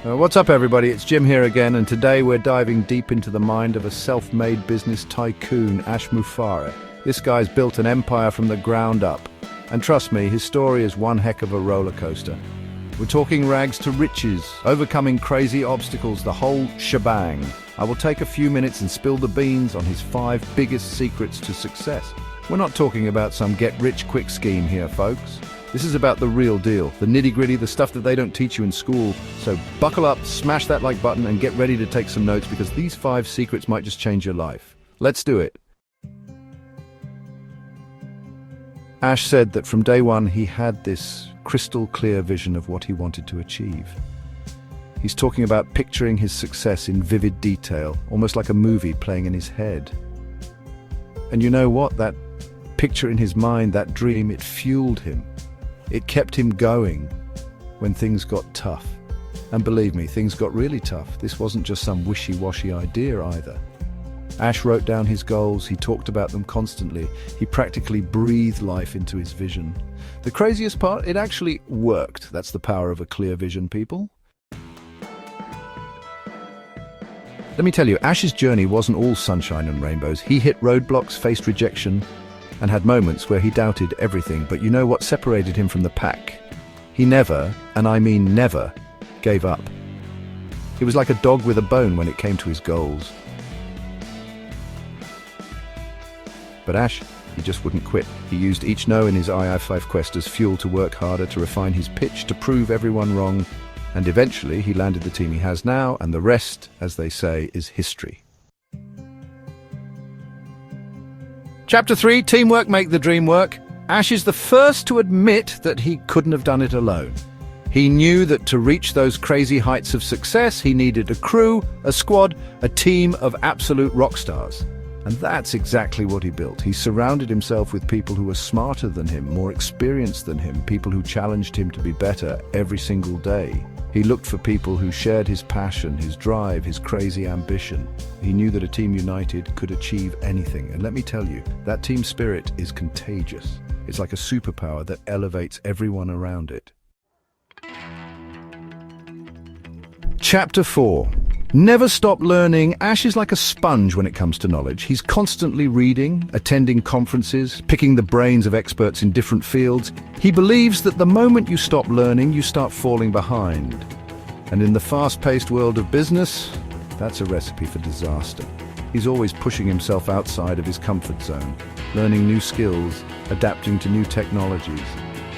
What's up, everybody? It's Jim here again, and today we're diving deep into the mind of a self-made business tycoon, Mufareh. This guy's built an empire from the ground up, and trust me, his story is one heck of a roller coaster. We're talking rags to riches, overcoming crazy obstacles, the whole shebang. I will take a few minutes and spill the beans on his 5 biggest secrets to success. We're not talking about some get-rich-quick scheme here, folks. This is about the real deal, the nitty-gritty, the stuff that they don't teach you in school. So buckle up, smash that like button, and get ready to take some notes, because these 5 secrets might just change your life. Let's do it. Ash said that from day one he had this crystal clear vision of what he wanted to achieve. He's talking about picturing his success in vivid detail, almost like a movie playing in his head. And you know what? That picture in his mind, that dream, it fueled him. It kept him going when things got tough. And believe me, things got really tough. This wasn't just some wishy-washy idea either. Ash wrote down his goals, he talked about them constantly, he practically breathed life into his vision. The craziest part, it actually worked. That's the power of a clear vision, people. Let me tell you, Ash's journey wasn't all sunshine and rainbows. He hit roadblocks, faced rejection, and had moments where he doubted everything. But you know what separated him from the pack? He never, and I mean never, gave up. He was like a dog with a bone when it came to his goals. But Ash, he just wouldn't quit. He used each no in his II5 quest as fuel to work harder, to refine his pitch, to prove everyone wrong. And eventually he landed the team he has now, and the rest, as they say, is history. Chapter 3, Teamwork Make the Dream Work. Ash is the first to admit that he couldn't have done it alone. He knew that to reach those crazy heights of success, he needed a crew, a squad, a team of absolute rock stars. And that's exactly what he built. He surrounded himself with people who were smarter than him, more experienced than him, people who challenged him to be better every single day. He looked for people who shared his passion, his drive, his crazy ambition. He knew that a team united could achieve anything. And let me tell you, that team spirit is contagious. It's like a superpower that elevates everyone around it. Chapter 4. Never stop learning. Ash is like a sponge when it comes to knowledge. He's constantly reading, attending conferences, picking the brains of experts in different fields. He believes that the moment you stop learning, you start falling behind. And in the fast-paced world of business, that's a recipe for disaster. He's always pushing himself outside of his comfort zone, learning new skills, adapting to new technologies.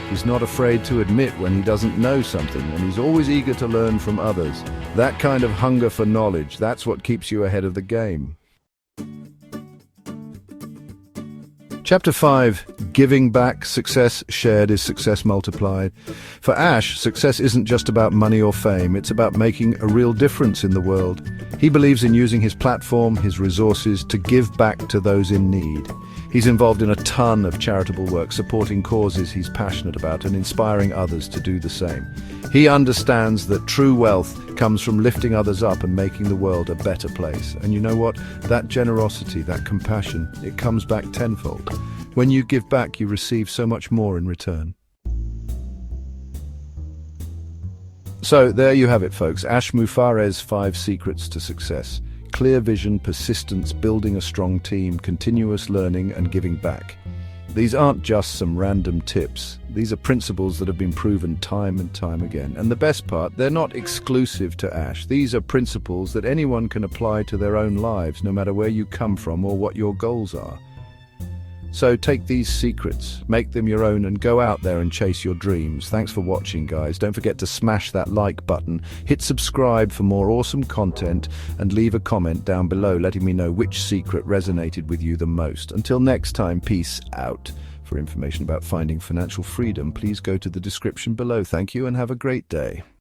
He's not afraid to admit when he doesn't know something, and he's always eager to learn from others. That kind of hunger for knowledge, that's what keeps you ahead of the game. Chapter 5, Giving Back. Success shared is success multiplied. For Ash, success isn't just about money or fame, it's about making a real difference in the world. He believes in using his platform, his resources, to give back to those in need. He's involved in a ton of charitable work, supporting causes he's passionate about and inspiring others to do the same. He understands that true wealth comes from lifting others up and making the world a better place. And you know what? That generosity, that compassion, it comes back tenfold. When you give back, you receive so much more in return. So there you have it, folks. Ash Mufareh's 5 secrets to success. Clear vision, persistence, building a strong team, continuous learning, and giving back. These aren't just some random tips. These are principles that have been proven time and time again. And the best part, they're not exclusive to Ash. These are principles that anyone can apply to their own lives, no matter where you come from or what your goals are. So take these secrets, make them your own, and go out there and chase your dreams. Thanks for watching, guys. Don't forget to smash that like button, hit subscribe for more awesome content, and leave a comment down below letting me know which secret resonated with you the most. Until next time, peace out. For information about finding financial freedom, please go to the description below. Thank you and have a great day.